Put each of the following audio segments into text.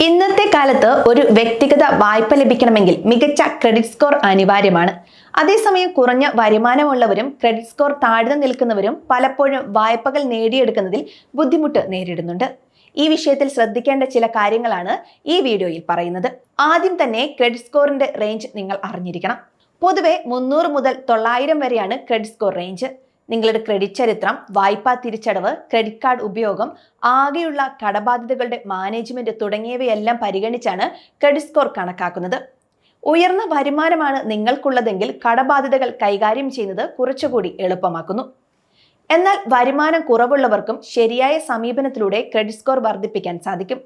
ഇന്നത്തെ കാലത്ത് ഒരു വ്യക്തിഗത വായ്പ ലഭിക്കണമെങ്കിൽ മികച്ച ക്രെഡിറ്റ് സ്കോർ അനിവാര്യമാണ്. അതേസമയം കുറഞ്ഞ വരുമാനമുള്ളവരും ക്രെഡിറ്റ് സ്കോർ താഴ്ന്നു നിൽക്കുന്നവരും പലപ്പോഴും വായ്പകൾ നേടിയെടുക്കുന്നതിൽ ബുദ്ധിമുട്ട് നേരിടുന്നുണ്ട്. ഈ വിഷയത്തിൽ ശ്രദ്ധിക്കേണ്ട ചില കാര്യങ്ങളാണ് ഈ വീഡിയോയിൽ പറയുന്നത്. ആദ്യം തന്നെ ക്രെഡിറ്റ് സ്കോറിന്റെ റേഞ്ച് നിങ്ങൾ അറിഞ്ഞിരിക്കണം. പൊതുവെ 300 മുതൽ 900 വരെയാണ് ക്രെഡിറ്റ് സ്കോർ റേഞ്ച്. നിങ്ങളുടെ ക്രെഡിറ്റ് ചരിത്രം, വായ്പാ തിരിച്ചടവ്, ക്രെഡിറ്റ് കാർഡ് ഉപയോഗം, ആകെയുള്ള കടബാധ്യതകളുടെ മാനേജ്മെന്റ് തുടങ്ങിയവയെല്ലാം പരിഗണിച്ചാണ് ക്രെഡിറ്റ് സ്കോർ കണക്കാക്കുന്നത്. ഉയർന്ന വരുമാനമാണ് നിങ്ങൾക്കുള്ളതെങ്കിൽ കടബാധ്യതകൾ കൈകാര്യം ചെയ്യുന്നത് കുറച്ചുകൂടി എളുപ്പമാക്കുന്നു. എന്നാൽ വരുമാനം കുറവുള്ളവർക്കും ശരിയായ സമീപനത്തിലൂടെ ക്രെഡിറ്റ് സ്കോർ വർദ്ധിപ്പിക്കാൻ സാധിക്കും.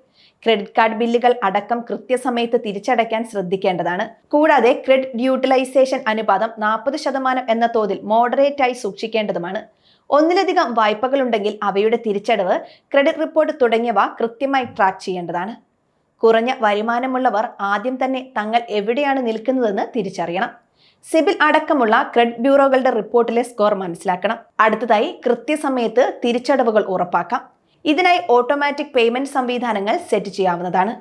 ക്രെഡിറ്റ് കാർഡ് ബില്ലുകൾ അടക്കം കൃത്യസമയത്ത് തിരിച്ചടയ്ക്കാൻ ശ്രദ്ധിക്കേണ്ടതാണ്. കൂടാതെ ക്രെഡിറ്റ് യൂട്ടിലൈസേഷൻ അനുപാതം 40% എന്ന തോതിൽ മോഡറേറ്റായി സൂക്ഷിക്കേണ്ടതുമാണ്. ഒന്നിലധികം വായ്പകളുണ്ടെങ്കിൽ അവയുടെ തിരിച്ചടവ്, ക്രെഡിറ്റ് റിപ്പോർട്ട് തുടങ്ങിയവ കൃത്യമായി ട്രാക്ക് ചെയ്യേണ്ടതാണ്. കുറഞ്ഞ വരുമാനമുള്ളവർ ആദ്യം തന്നെ തങ്ങൾ എവിടെയാണ് നിൽക്കുന്നതെന്ന് തിരിച്ചറിയണം. സിബിൽ അടക്കമുള്ള ക്രെഡിറ്റ് ബ്യൂറോകളുടെ റിപ്പോർട്ടിലെ സ്കോർ മനസ്സിലാക്കണം. അടുത്തതായി കൃത്യസമയത്ത് തിരിച്ചടവുകൾ ഉറപ്പാക്കാം. ഇതിനായി ഓട്ടോമാറ്റിക് പേയ്മെന്റ് സംവിധാനങ്ങൾ സെറ്റ് ചെയ്യാവുന്നതാണ്.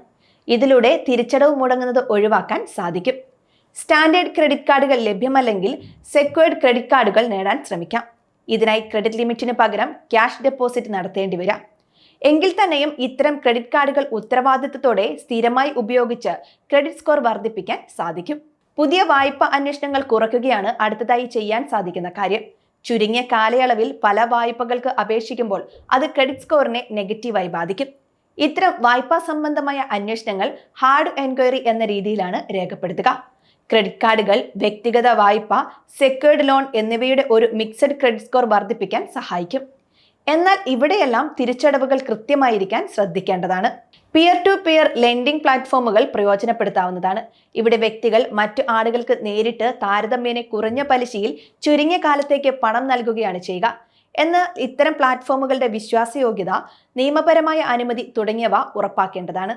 ഇതിലൂടെ തിരിച്ചടവ് മുടങ്ങുന്നത് ഒഴിവാക്കാൻ സാധിക്കും. സ്റ്റാൻഡേർഡ് ക്രെഡിറ്റ് കാർഡുകൾ ലഭ്യമല്ലെങ്കിൽ സെക്യൂർഡ് ക്രെഡിറ്റ് കാർഡുകൾ നേടാൻ ശ്രമിക്കാം. ഇതിനായി ക്രെഡിറ്റ് ലിമിറ്റിന് പകരം ക്യാഷ് ഡെപ്പോസിറ്റ് നടത്തേണ്ടി വരാം. എങ്കിൽ തന്നെയും ഇത്തരം ക്രെഡിറ്റ് കാർഡുകൾ ഉത്തരവാദിത്തത്തോടെ സ്ഥിരമായി ഉപയോഗിച്ച് ക്രെഡിറ്റ് സ്കോർ വർദ്ധിപ്പിക്കാൻ സാധിക്കും. പുതിയ വായ്പ അന്വേഷണങ്ങൾ കുറയ്ക്കുകയാണ് അടുത്തതായി ചെയ്യാൻ സാധിക്കുന്ന കാര്യം. ചുരുങ്ങിയ കാലയളവിൽ പല വായ്പകൾക്ക് അപേക്ഷിക്കുമ്പോൾ അത് ക്രെഡിറ്റ് സ്കോറിനെ നെഗറ്റീവായി ബാധിക്കും. ഇത്തരം വായ്പാ സംബന്ധമായ അന്വേഷണങ്ങൾ ഹാർഡ് എൻക്വയറി എന്ന രീതിയിലാണ് രേഖപ്പെടുത്തുക. ക്രെഡിറ്റ് കാർഡുകൾ, വ്യക്തിഗത വായ്പ, സെക്യൂർഡ് ലോൺ എന്നിവയുടെ ഒരു മിക്സഡ് ക്രെഡിറ്റ് സ്കോർ വർദ്ധിപ്പിക്കാൻ സഹായിക്കും. എന്നാൽ ഇവിടെയെല്ലാം തിരിച്ചടവുകൾ കൃത്യമായിരിക്കാൻ ശ്രദ്ധിക്കേണ്ടതാണ്. പിയർ ടു പിയർ ലെൻഡിംഗ് പ്ലാറ്റ്ഫോമുകൾ പ്രയോജനപ്പെടുത്താവുന്നതാണ്. ഇവിടെ വ്യക്തികൾ മറ്റു ആളുകൾക്ക് നേരിട്ട് താരതമ്യേന കുറഞ്ഞ പലിശയിൽ ചുരുങ്ങിയ കാലത്തേക്ക് പണം നൽകുകയാണ് ചെയ്യുക. എന്നാൽ ഇത്തരം പ്ലാറ്റ്ഫോമുകളുടെ വിശ്വാസയോഗ്യത, നിയമപരമായ അനുമതി തുടങ്ങിയവ ഉറപ്പാക്കേണ്ടതാണ്.